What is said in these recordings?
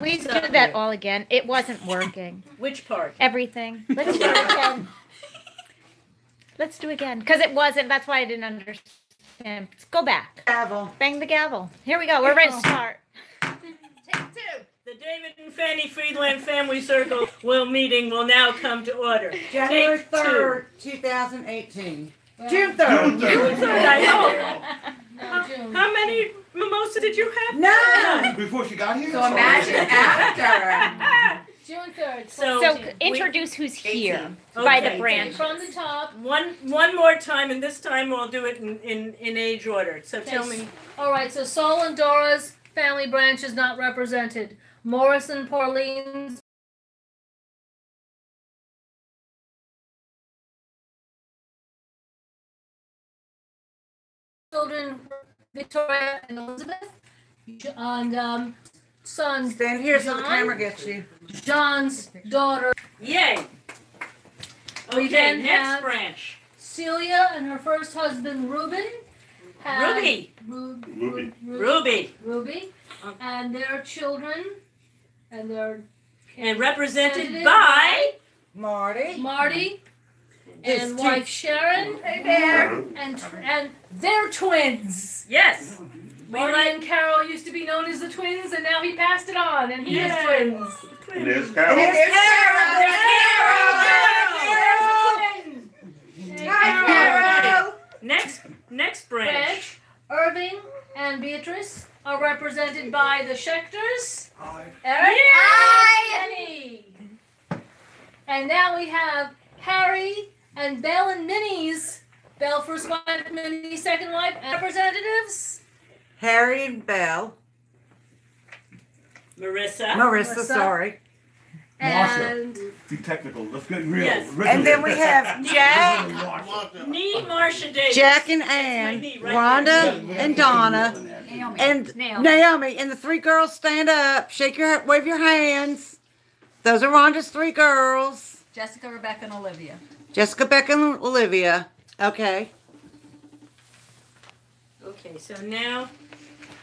We do that all again. It wasn't working. Which part? Everything. Let's do it again. Let's do it again. Because it wasn't. That's why I didn't understand. Let's go back. Gavel. Bang the gavel. Here we go. We're ready to start. Take two. The David and Fanny Friedland Family Circle meeting will now come to order. January 3rd, 2018. June 3rd. June 3rd, I know. June. How many mimosas did you have? None. Before she got here? So imagine after. June 3rd. So Introduce who's here 18. by Okay. the branch. From the top. One more time, and this time we'll do it in age order. So tell me. All right, so Saul and Dora's family branch is not represented. Morris and Pauline's children, Victoria and Elizabeth, and son Stand here so the John? camera gets you. John's daughter Yay! We Okay, then next have- branch. Celia and her first husband Reuben. had Ruby. Ruby. Ruby. And their children, and their And represented Representative by Marty. Marty His and two- wife Sharon. Hey there. And their twins. yes. Marty and Carol used to be known as the twins, and now he passed it on, and he Yes. has twins. And there's Carol. There's Carol. There's Carol. Carol. Next branch. Irving and Beatrice are represented by the Schechters. Eric and Penny. And now we have Harry and Belle and Minnie's. Belle, first wife, Minnie, second wife, representatives. Harry and Belle. Marissa. Sorry. And Be technical. Let's get real. Yes. And then we have Jack, Need Marcia Davis. Jack and Ann, knee right Rhonda and Donna, and Naomi. And the three girls stand up. Wave your hands. Those are Rhonda's three girls. Jessica, Rebecca, and Olivia. Jessica, Becca, and Olivia. Okay. Okay, so now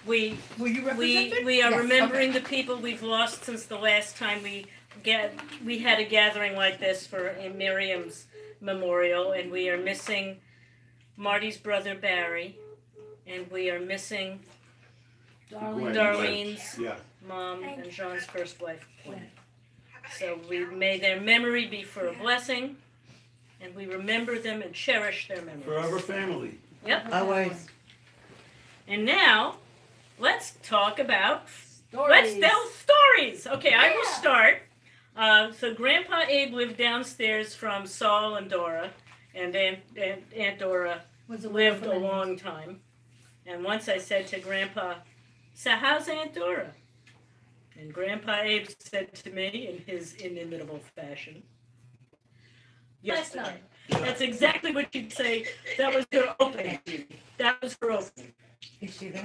we Were you represented? we are Yes, remembering the people we've lost since the last time we had a gathering like this for Miriam's memorial, and we are missing Marty's brother Barry, and we are missing Darlene's Yeah. mom and Jean's first wife, Gwen. So we may their memory be for a blessing, and we remember them and cherish their memories. Forever family. Yep. Always. And now, let's talk about Stories. let's tell stories. Okay, I will start. So Grandpa Abe lived downstairs from Saul and Dora, and Aunt Dora lived a long time. And once I said to Grandpa, "So how's Aunt Dora?" And Grandpa Abe said to me in his inimitable fashion, Last night. That's exactly what you'd say. That was her opening. That was her opening. Is she there?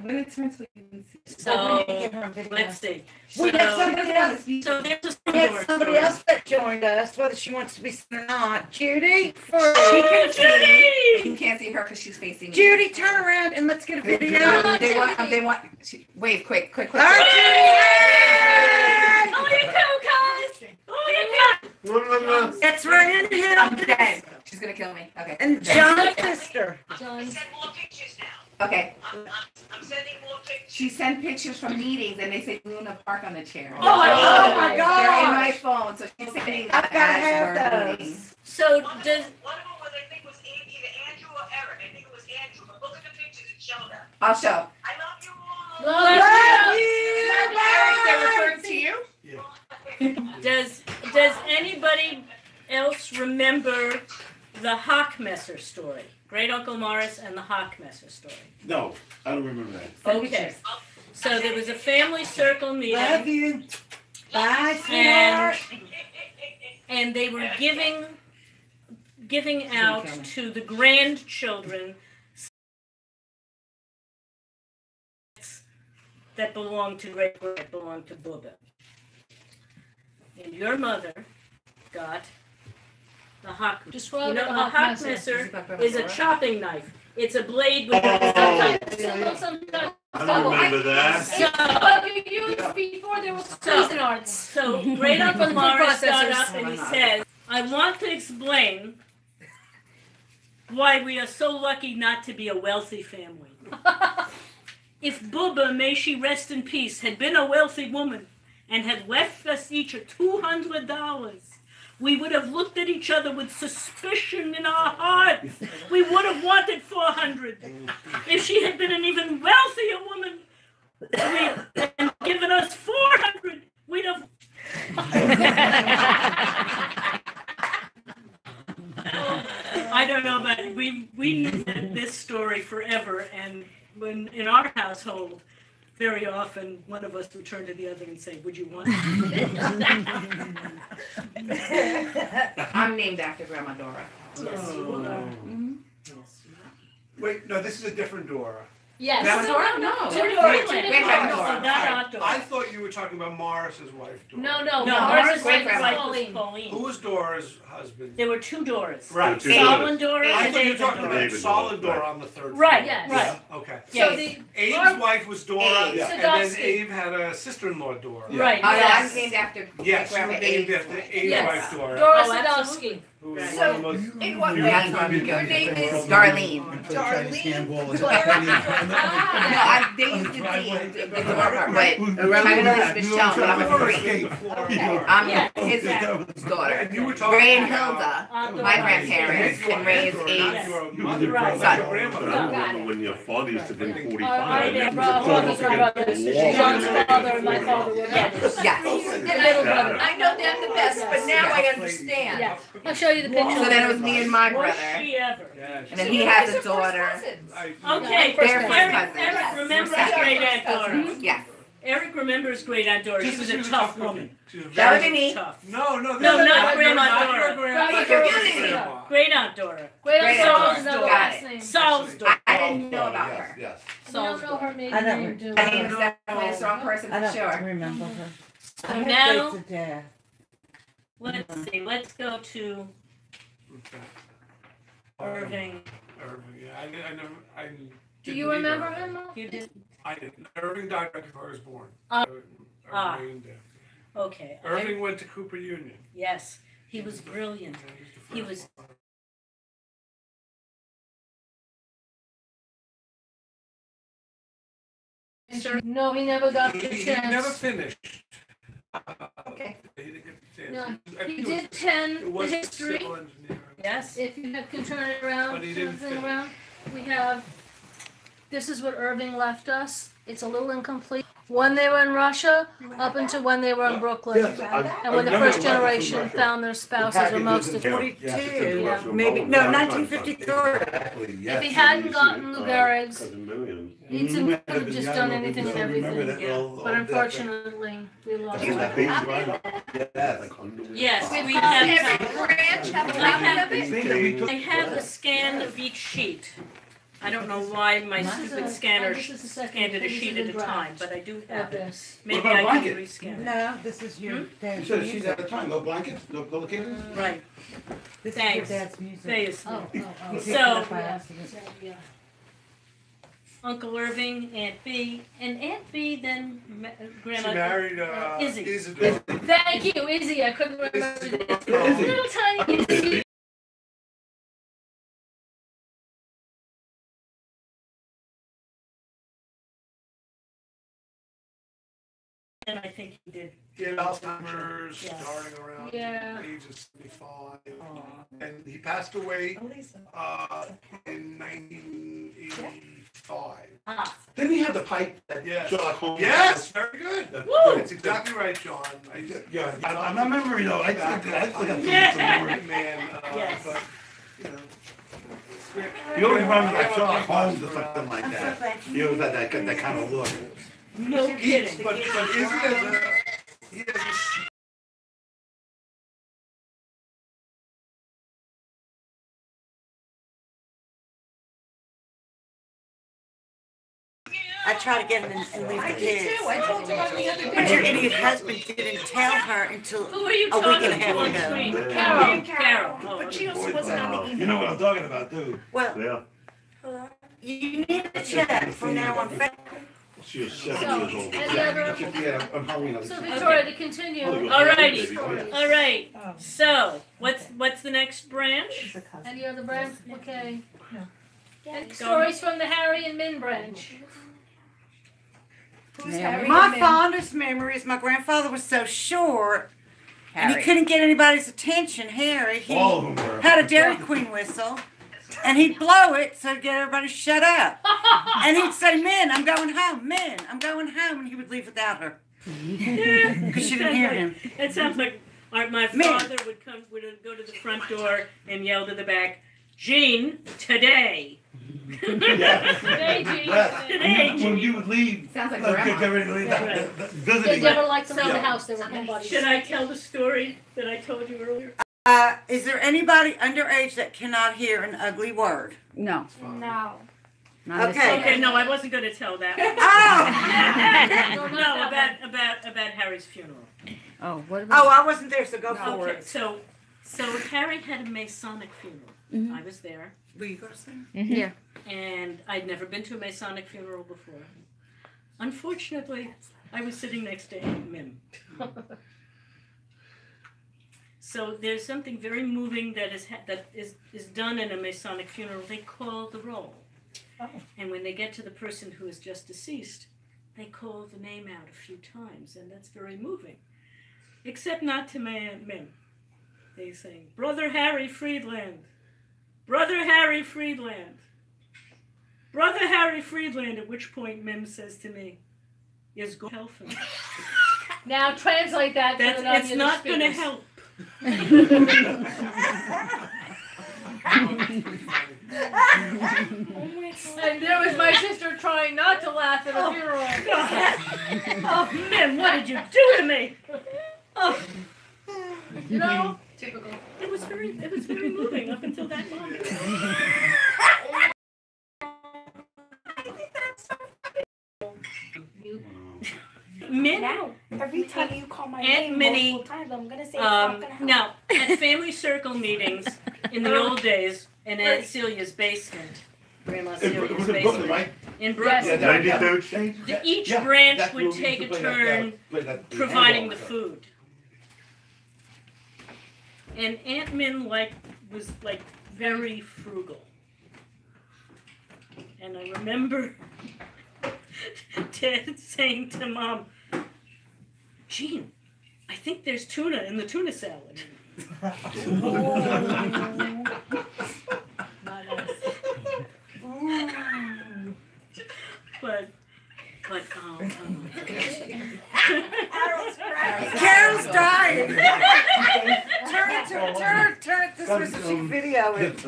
I'm going to turn so you can see. So Give her a video. let's see. We have somebody else. So there's a We had story. somebody else that joined us, whether she wants to be seen or not. Judy. Judy! You can't see her because she's facing me. Judy, turn around and let's get a video. They want, wave, quick. All right, Judy. Oh, you go, guys! Oh, you That's right in here. I'm dead. She's going to kill me. Okay. And John's sister. John's. Send more pictures now. Okay. I'm sending more pictures. She sent pictures from meetings and they say Luna Park on the chair. Oh my They're in my gosh. phone, so she's sending them I've gotta as have we're those. meeting. So One of does them was, I think, was either Andrew or Eric. I think it was Andrew. But look at the pictures and show them. I'll show. I love you all. Love you. Eric, they're referring to you? does anybody else remember the Hockmesser story? Great Uncle Morris and the Hockmesser story. No, I don't remember that. Okay. So there was a family circle Love meeting, you. Bye, and sweetheart. and they were giving out to the grandchildren that belonged to that belonged to Bubba. And your mother got the hock. Describe You know, the a Hockmesser. hockmesser is a chopping knife. It's a blade with Oh. Sometimes I don't remember that. But you used before there was prison arts. So Great Uncle Food Morris got processors. up and he says, I want to explain why we are so lucky not to be a wealthy family. If Bubba, may she rest in peace, had been a wealthy woman and had left us each $200, we would have looked at each other with suspicion in our hearts. We would have wanted 400. If she had been an even wealthier woman and given us 400, we'd have. I don't know, but we knew this story forever, and when in our household, very often one of us would turn to the other and say, "Would you want?" I'm named after Grandma Dora. Yes, you are. Wait, no, this is a different Dora. Yes. Grandma Dora? No. Grandma Dora. Not Aunt Dora. I thought you were talking about Morris's wife, Dora. No, No, Morris Morris' great wife grandma. was Pauline. Who was Dora's husband? There were 2 Doras. Right. Two Sol Doras. and Dora I and thought you were David talking Dora. about David Solid Dora, Dora on the third Right, Yes. right. floor. Okay. So Yes. the Abe's wife was Dora, Abe. and then Sadowski. Abe had a sister-in-law, Dora. Right. Oh, no, yes. I'm named after Yes, you Grandma were named Abe's after wife. Abe's Yes. wife, Dora. Dora Oh, Sadowski. absolutely. Who was So, one of the most in what few way? time Your ago. name is Darlene. They used to be the Dora, but my middle name is Michelle, but I'm a freak. I'm his daughter. And you were talking Ray and about Hilda, my grandparents, and Ray is Abe's. your mother, Right. not your But I grandmother. remember when your father used to bring 45. Our and brothers were brothers. John's father and my father were brothers. Yes. Little brother. I know that the best, but now I understand. Yeah. I'll show you the picture. So then it was me and my Was brother, she ever? Yeah, and then he has a daughter. Okay, They're first Eric, cousins. Eric remembers Yes. Great Aunt Dora. Yes. Eric remembers Great Aunt Dora. She was a tough woman. She was That was very me. Tough. No, No, not Grandma Dora. Grandma Dora. Great Aunt Dora. Great Great Uncle Uncle is another Got last it. name. Saul's Dora. I didn't know about her. Yes. We don't know her maiden I don't- name, do I mean, we? definitely a strong person I for don't sure. remember her. So I now, have dates of death. let's see, let's go to Irving. Irving, yeah, I never, I. Do you remember him? You did, I didn't. Irving died right before I was born. Ah. Irving did. okay. Irving went to Cooper Union. Yes, he was brilliant. He was- No, he never got the He never chance. finished. Okay. He didn't get the chance. No, I think he it was- did It 10 was history. civil engineering. Yes, If you can turn it around, But he turn the didn't thing finish. around. We have, this is what Irving left us. It's a little incomplete. When they were in Russia, up until when they were in Brooklyn. Yes, And when the first generation found their spouses or most of them. 42, maybe, no, 1953. If he hadn't gotten Lou Gehrig's, Cousin Million. he could have just done anything and everything. yeah. But unfortunately, we lost Is that him. baby right? Yes. yes, we Every have, branch have a copy of it? I have a scan of each sheet. I don't know why my stupid scanner This is the second- scanned it a this is sheet the at a time, draft but I do of have it. this. Maybe about I can blanket? rescan it. No, this is your You dad's said a sheet music. at a time, no blankets, no pillowcases? Right, This is your Thanks. dad's music. Thanks. Oh, He oh, picked it So- up by accident. yeah. Uncle Irving, Aunt B, and Aunt B then She Grandma. married Izzy. Isidore. Thank you, Izzy. I couldn't remember this. Izzy. Little tiny Izzy. And I think he did. He had Alzheimer's, Yeah. starting around Yeah. the age of 75. And he passed away in 1985. Ah, Didn't he have the pipe that Yes. Sherlock Holmes? Yes, very good. Woo! That's exactly right, John. Yeah, I'm not remembering though. I got Yeah. some great man, Yes. but, you know. You always remember like Sherlock Holmes or something like that. You always had that kind of look. no kidding. But Izzy has he has a I try to get him and leave the I did kids. too. I told you on the other day. But your idiot husband didn't tell her until Who are you a week talking and a half to on ago. screen? Carol. Carol. Oh, But she okay. also wasn't on the email. You know what I'm talking about, too. Well, Yeah. you need to check from now on. She was 7 So, years old. any other? On Halloween. So Victoria, to continue. All righty. All right. So, what's the next branch? Any other branch? Okay. Any Go. stories from the Harry and Min branch? My fondest memory is my grandfather was so short, and he couldn't get anybody's attention. Harry, he All of them were. had a Dairy Queen whistle, and he'd blow it so to get everybody to shut up. And he'd say, "Min, I'm going home. Min, I'm going home," and he would leave without her because she didn't hear him. It sounds like my father would go to the front door and yell to the back, "Jean, today." Today, Jean. Today, When Jean. you would leave, Sounds like get ready to leave. Right. They Visiting. never liked to leave the house. They were nobody. Should I tell the story that I told you earlier? Is there anybody underage that cannot hear an ugly word? No. No. Okay. Okay, no, I wasn't going to tell that. Oh! No, about Harry's funeral. Oh, what about? Oh, I wasn't there, so go for Okay, it. so Harry had a Masonic funeral. Mhm. I was there, Will you go to sleep? Yeah. and I'd never been to a Masonic funeral before. Unfortunately, I was sitting next to Aunt Mim. So there's something very moving that is done in a Masonic funeral. They call the roll. And when they get to the person who is just deceased, they call the name out a few times, and that's very moving. Except not to my Aunt Mim. They sing, "Brother Harry Friedland, Brother Harry Friedland, Brother Harry Friedland," at which point Mim says to me, "Is God helping?" Now translate that to the It's not going to help. And there was my sister trying not to laugh at a funeral. Oh, Mim, what did you do to me? Oh, You know, typical. it was very moving up until that moment. Min, Now, every time you call my Aunt name Minnie, multiple times, I'm gonna say it's not gonna help. now, at family circle meetings in the old days, in Aunt Celia's basement, Grandma It Celia's was in Brooklyn, basement, right? in Brooklyn, Yes. 93rd Street? each Yeah, branch that's would where we take used a to play turn play that providing the handball. food. And Aunt Min was very frugal. And I remember Dad saying to Mom, "Jean, I think there's tuna in the tuna salad." But Carol's dying. Turn it this way so she can video it.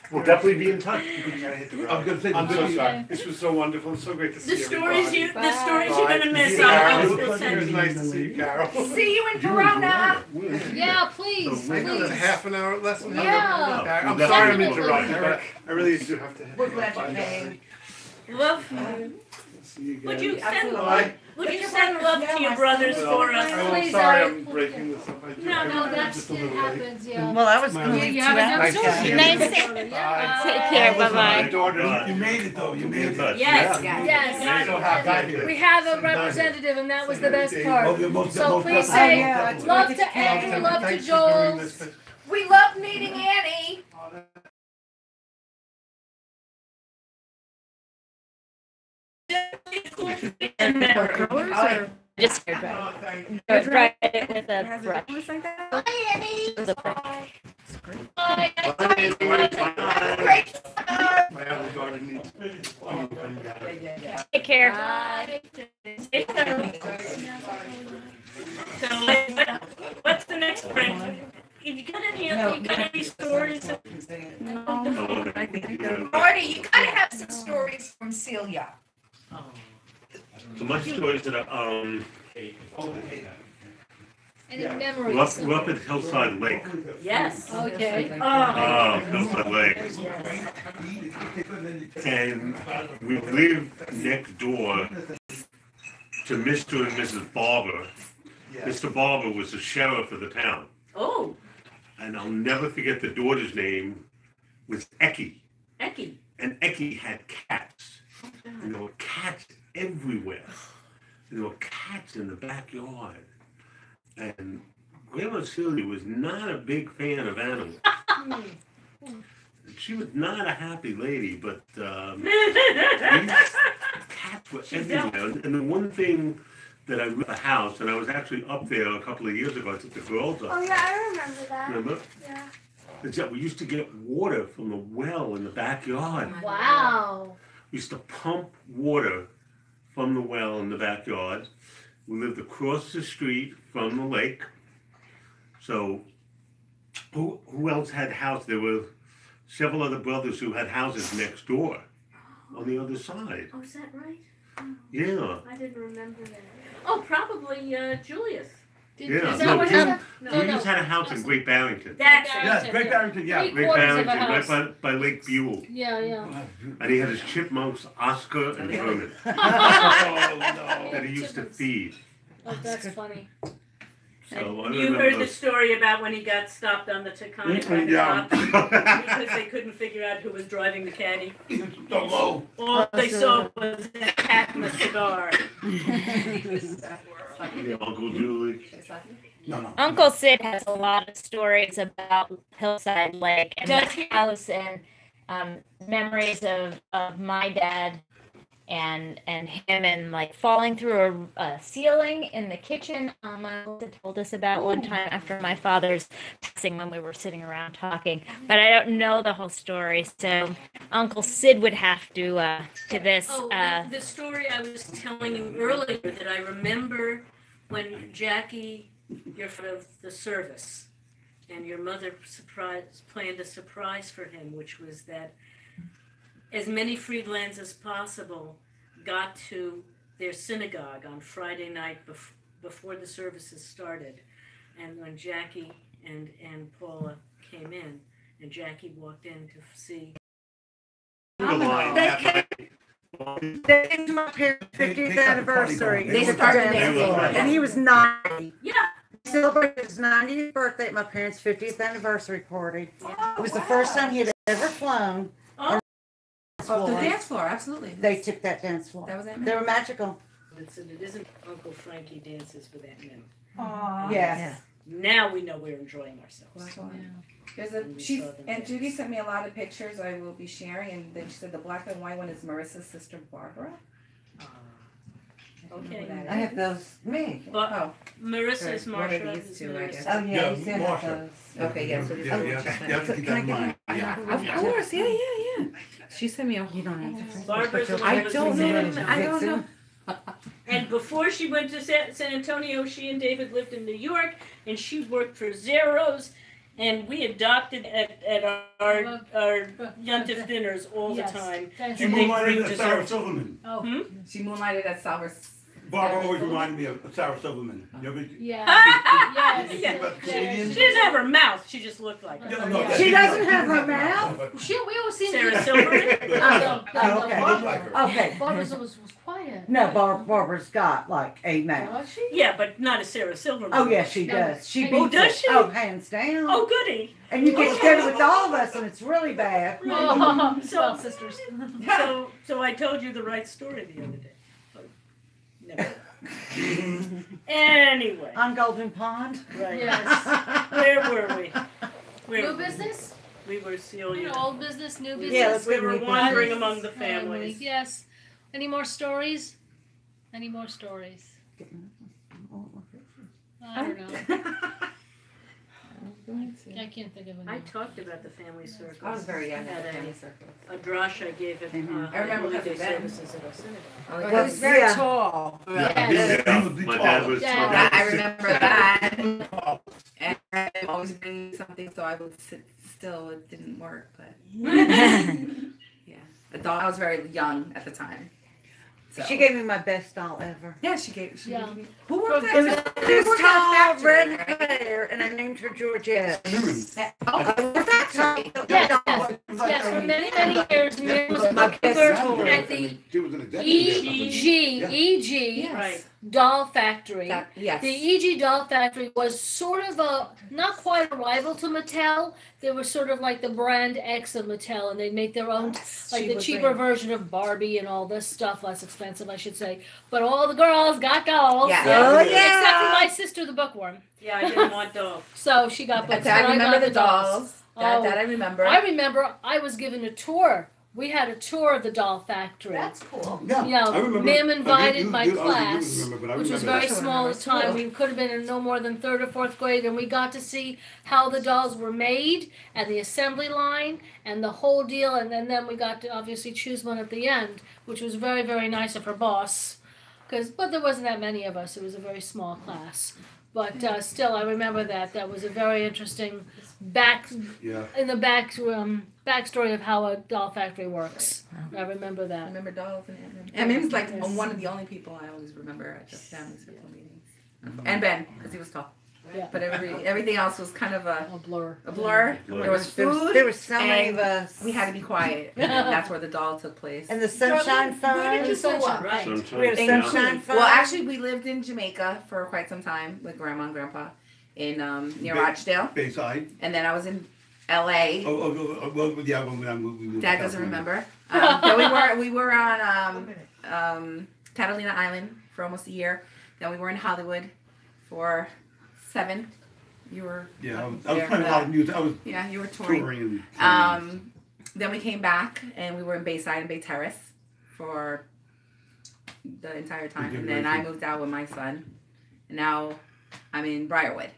We'll definitely be in touch. I'm gonna say I'm so the sorry. This was so wonderful. It's so great to see the everybody. stories you're gonna miss. Carol, I'll it still was send you. nice to see you, Carol. See you in Verona. Yeah, please, I got a please. half an hour less than Yeah. I'm We'll sorry I'm definitely interrupting, but I really do have to. We're glad you came. Love. See you again. Would you send Absolutely. Would you send love to your brothers for us? I'm Please, sorry Eric. I'm breaking this up. No, that's it happens. Yeah. Well, I was going to You leave You 2 have hours. enough Nice to see you. Nice. Yeah. Take care. Bye My bye. daughter. You made it though, you made it. Yes. Yes. So happy to We have a representative, and that was the best part. Oh, you're most- So most please definitely. say yeah, it's love great to that you came. Andrew, love to Thanks for doing Joel. this. We love meeting Annie. Just Thank you. try it with a brush. Hi, Annie. With a brush. My other daughter needs. Take care. So what's the next branch? You got any stories? Marty, you gotta have some stories from Celia. So my stories that are, Any we're memories? up at Hillside Lake. Yes. Okay. Oh, Hillside Lake. And we live next door to Mr. and Mrs. Barber. Mr. Barber was the sheriff of the town. Oh, And I'll never forget the daughter's name was Eki. Eki. And Eki had cats. And there were cats everywhere. And there were cats in the backyard. And Grandma Celia was not a big fan of animals. She was not a happy lady, but these cats were everywhere. And the one thing that I at the house, and I was actually up there a couple of years ago, I took the girls up. Oh yeah, I remember that. Remember? Yeah. Is that we used to get water from the well in the backyard. Wow. We used to pump water from the well in the backyard. We lived across the street from the lake. So who else had house? There were several other brothers who had houses next door on the other side. Oh, is that right? Yeah. I didn't remember that. Oh, probably Julius. Yeah. Is that No, what Jim, happened? Julius had a house in Great Barrington. That's it. Yes, Great Barrington, yeah. Three Great quarters of a Barrington, right house. by Lake Buell. Yeah, yeah. And he had his chipmunks, Oscar and Herman, Oh, no. that he used to feed. Oh, that's funny. So I You heard remember. the story about when he got stopped on the Taconic Yeah. because they couldn't figure out who was driving the caddy. So low. All they saw was a cat and a cigar. Yeah, Uncle Julie. No. Uncle Sid has a lot of stories about Hillside Lake and Does the house and memories of my dad and him and like falling through a ceiling in the kitchen. My uncle Sid told us about one time after my father's passing when we were sitting around talking, but I don't know the whole story, so Uncle Sid would have to this. Oh, the story I was telling you earlier that I remember when Jackie, you're of the service, and your mother planned a surprise for him, which was that as many Freedlands as possible got to their synagogue on Friday night before the services started. And when Jackie and Paula came in, and Jackie walked in to see. They came to my parents' 50th anniversary. They started there. And he was 90. Yeah. He celebrated his 90th birthday at my parents' 50th anniversary party. It was the first time he had ever flown. Oh. Oh, the dance floor, absolutely. They took that dance floor. That was it. They were magical. It isn't Uncle Frankie dances for that minute. Aww. Yes. Now we know we're enjoying ourselves. There's and Judy sent me a lot of pictures I will be sharing, and then she said the black and white one is Marissa's sister Barbara. Okay. I have those. Me. But Marissa's What are Marsha. these two, I guess? Oh, yeah, you Yeah, said Marsha. those. Okay, yeah. So these Yeah, are you have to keep that in mind. Yeah. Of course, yeah. She sent me a. You don't have to. Barbara's the one I who was don't in know. I don't know. And before she went to San Antonio, she and David lived in New York, and she worked for Zeros, and we adopted at our Yontif dinners all the time. She And they bring moonlighted at Sarah dessert. Silverman. Oh, She moonlighted at Salvers. Barbara always reminded me of Sarah Silverman. You ever, yeah. Yeah. you think about the comedian? She doesn't have her mouth, she just looked like her. Yeah, no, She doesn't have her mouth? We always seen Sarah Silverman? Okay. Barbara. Okay. Barbara was quiet. No, Barbara's got like a mouth. Was she? Yeah, but not a Sarah Silverman. Oh, yeah, she does. She Oh, beats does it. she? Oh, hands down. Oh, goody. And you get together with all of us, and it's really bad. Oh, So- sisters. So I told you the right story the other day. No. Anyway, On Golden Pond. right. Yes. Where were we? Where New were we? business? We were Celia. Old business, new business. Yeah, let's We go were new wandering business. among the families. Yes. Any more stories? Any more stories? I don't know. I can't think of I any. talked about the family circle. I was very young Had at the a- family circle. A drash I gave at I remember Holy Day because of that. services at our synagogue. Oh, He was very tall. Yes. My dad was. Yeah, I remember that. And I'm always bringing something, so I would sit still. It didn't work, but yeah. The doll. I was very young at the time. So. She gave me my best doll ever. Yeah, she gave. She Yeah. gave me. Who worked It was, at? it was tall, factory, red right? hair, and I named her Georgette. Oh, the factory. Yeah, Yes, for many, many years, Mary was a bookkeeper at the She was an executive. EG Right. Doll Factory. Yes. The EG Doll Factory was sort of not quite a rival to Mattel. They were sort of like the brand X of Mattel, and they'd make their own, like the cheaper version of Barbie and all this stuff, less expensive, I should say. But all the girls got dolls. Yeah. Oh, Except yeah. for my sister, the bookworm. Yeah, I didn't want dolls. So she got books. I but remember got the dolls. Oh. That I remember. I remember I was given a tour. We had a tour of the doll factory. That's cool. Yeah, You know, I remember. Mim invited my I don't think you class, remember, but I which was remember very that. small at the time. We could have been in no more than 3rd or 4th grade, and we got to see how the dolls were made and the assembly line and the whole deal. And then we got to obviously choose one at the end, which was very, very nice of her boss. But there wasn't that many of us. It was a very small class. But still, I remember that. That was a very interesting backstory of how a doll factory works. I remember I that. remember dolls and Mim's like one of the only people I always remember at the family circle meetings. And Ben, because he was tall. Yeah. But everything else was kind of a blur. There was food. There were so many and of us. We had to be quiet. And that's where the doll took place. And the sunshine Where did you fund. grow up? Right. We had a sunshine fund. Well, actually, we lived in Jamaica for quite some time with Grandma and Grandpa in near Rochdale. Bayside. And then I was in L.A. Well, yeah, we moved Dad to doesn't California. remember. Then we were on Catalina Island for almost a year. Then we were in Hollywood for 7. You were Yeah, I was there playing for a lot of that. music. I was Yeah, you were touring. touring and Then we came back and we were in Bayside and Bay Terrace for the entire time. And then I moved out with my son. And now I'm in Briarwood.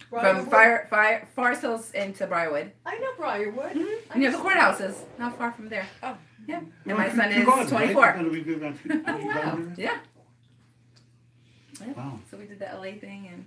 From Forest Hills into Briarwood. I know Briarwood. Mm-hmm. Near the courthouses, not far from there. Oh. Yeah. And Well, my son Kew is Gardens, 24. right? Oh, wow. Yeah. Wow. So we did the LA thing, and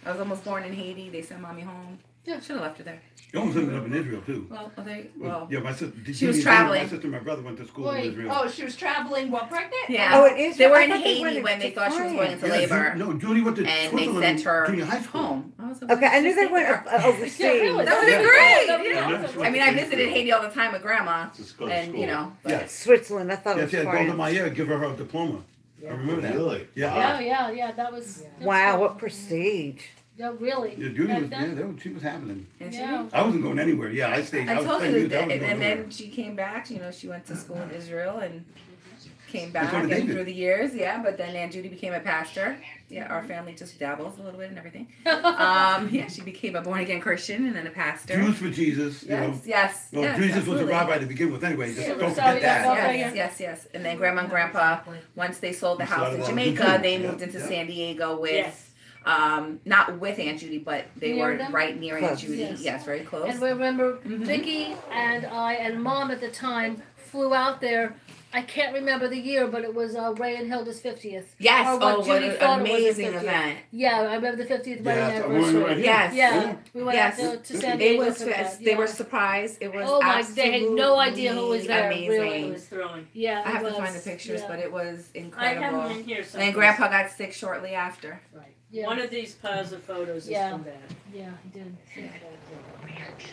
I was almost born in Haiti. They sent mommy home. Yeah, should have left her there. You almost ended up in Israel too. Well, Yeah, my sister. she was traveling. My sister and my brother went to school in Israel. Oh, she was traveling while pregnant? Yeah. Oh, it is. They were I in thought they Haiti went when they to thought she was going into France. labor. No, Judy went to And they Switzerland sent her junior high school. home. I was like, Okay, I knew they "Just went take her." overseas. really? That would Yeah. be great. Yeah. Yeah. I mean, I visited Haiti all the time with Grandma, Just go to and school. you know. But Yeah. Switzerland. I thought Yes, it yeah, was Golda France. Meir give her diploma. I remember that. Really? Yeah. Yeah, that was. Wow, what prestige. Yeah, really. Yeah, Judy Back was. then? She was happening. And she Yeah. I wasn't going anywhere. Yeah, I stayed. I was told playing you music. I that, wasn't and going then nowhere. she came back. You know, she went to school in Israel and came And back so did and David. through the years. Yeah, but then Aunt Judy became a pastor. Yeah, our family just dabbles a little bit and everything. Yeah, she became a born again Christian and then a pastor. Jews for Jesus. You know. Yes. Well, yes, Jesus absolutely. was a rabbi to begin with, anyway. Just Yeah, don't sorry, forget yeah, that. well, Yes. And then Grandma and Grandpa, once they sold the We house started in on Jamaica, YouTube. they Yeah, moved into yeah. San Diego with, Yes. not with Aunt Judy, but they Near were them? right near Aunt Close. Judy. Yes. Yes, very close. And we remember Mhm. Vicky and I and Mom at the time flew out there. I can't remember the year, but it was Ray and Hilda's 50th. Yes, Or what what Judy an thought it was the amazing 50th. event. Yeah, I remember the 50th wedding Yeah, anniversary. right here. Yes. Yeah, we went Yes. out to San It Diego. was for that, they were yeah. surprised. It was Oh my, they had no idea who was there, amazing. really. It was thrilling. Yeah, I have it to find the was, pictures, yeah. but it was I incredible. have them in here And somewhere. then Grandpa got sick shortly after. Yeah. One of these piles of photos is Yeah. from that. Yeah, he did. Yeah.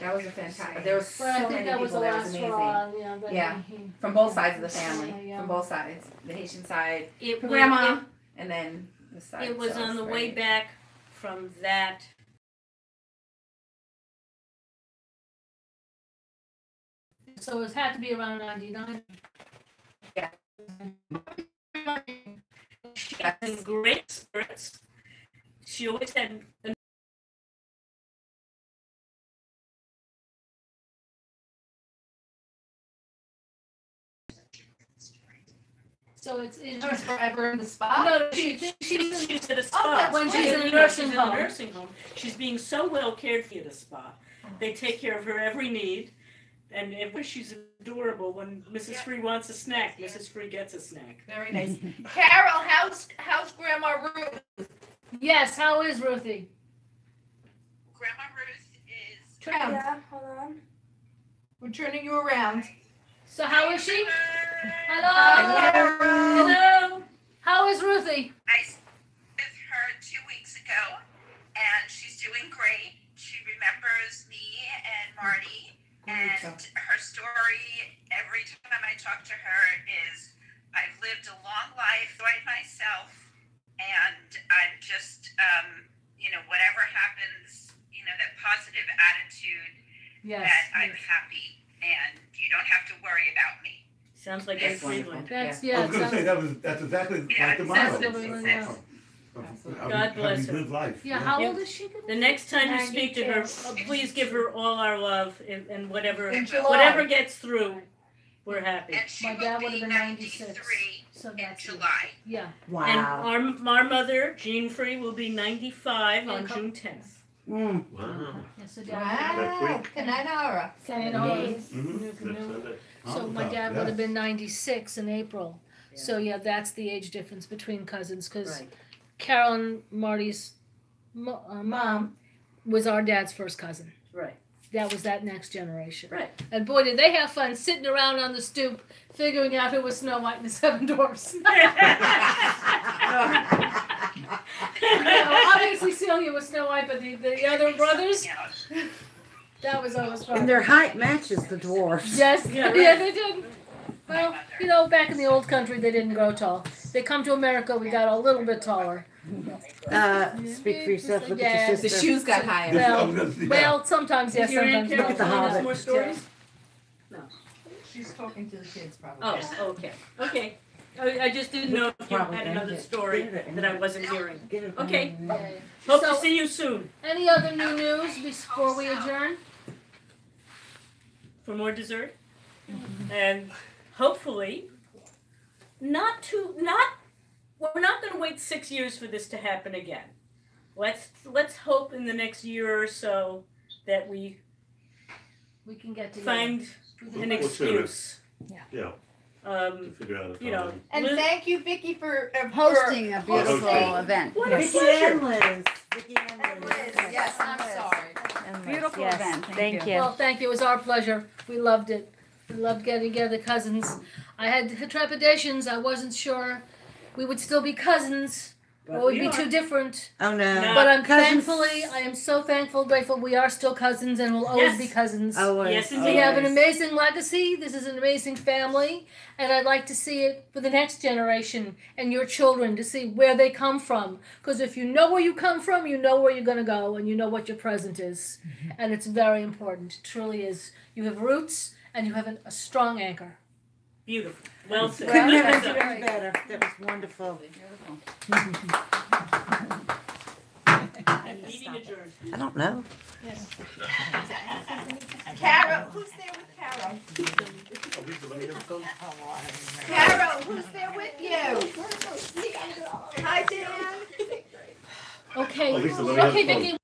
That was a fantastic. There was so But I many think that was the people. That was last amazing. straw. Yeah, that Yeah. he- From both sides of the family. Yeah, yeah. From both sides. The Haitian side, It for was, Grandma, and then the side. it was so on the it's way very- back from that. So it had to be around 99. She was in great spirits. She always had So it's in Hers forever in the spa? No, she's at a Oh, spa. when she's in a She's nursing in a home. nursing home. She's being so well cared for at a spa. They take care of her every need. And she's adorable. When Mrs. Free wants a snack, Mrs. Free gets a snack. Very nice. Carol, how's Grandma Ruth? Yes, how is Ruthie? Grandma Ruth is. Yeah, hold on. We're turning you around. So how is she? Hello. Hello. How is Ruthie? I was with her 2 weeks ago, and she's doing great. She remembers me and Marty, and I enjoyed myself, and I'm just, whatever happens, that positive attitude, that I'm happy, and you don't have to worry about me. Sounds like That's a Cleveland. That's, I yeah. was gonna say, that's exactly like the motto. God bless her. Live life. Yeah, how old is she gonna The next time you speak to her, 92. please give her all our love and whatever In July. whatever gets through, we're happy. And she My will dad be would have been 96. 93 So in that's it. July. Yeah. And our mother, Jean Free, will be 95 on June 10th. Mm. Wow. Yes, so Wow. Kananara. So my dad would have been 96 in April. So yeah, that's the age difference between cousins, because Carol and Marty's mom was our dad's first cousin. Right. That was that next generation. Right. And boy, did they have fun sitting around on the stoop figuring out who was Snow White and the Seven Dwarfs. Obviously Celia was Snow White, but the other brothers, that was always fun. And their height matches the dwarfs. Yes, Yeah, yeah, right. they did. Well, back in the old country, they didn't grow tall. They come to America, we got a little bit taller. Speak for yourself. Look at your The sister. shoes got higher. Well, sometimes yes, Your Aunt sometimes Carol no. Look at the telling us Hobbit. more stories? She's talking to the kids probably. Oh, okay. Okay. I just didn't know if you had another story that I wasn't hearing. Okay. Hope to see you soon. Any other new news before we adjourn? For more dessert. And hopefully, we're not going to wait 6 years for this to happen again. Let's hope in the next year or so that we can get together. find an excuse. Yeah. To figure out a And Liz- thank you, Vicky, for hosting a beautiful event. What a Vicky pleasure. and Liz. Vicky and Liz. Yes, I'm sorry. Beautiful Yes, event. thank you. Well, thank you. It was our pleasure. We loved it. We loved getting together cousins. I had trepidations. I wasn't sure we would still be cousins or we'd be too different. Oh no. No. But I'm Cousins. thankfully, I am so thankful, grateful. We are still cousins and will always be cousins. Always. Yes, We indeed. have an amazing legacy. This is an amazing family, and I'd like to see it for the next generation and your children to see where they come from. Because if you know where you come from, you know where you're going to go, and you know what your present is, and it's very important. It truly is. You have roots, and you have a strong anchor. Beautiful. Well said. Couldn't have That's ended a- any better. That was wonderful. Meeting adjourned. I don't know. Carol, who's there with Carol? Carol, who's there with you? Hi, Dan. Okay. Oh, Lisa, let me have Okay, fun. Vicki.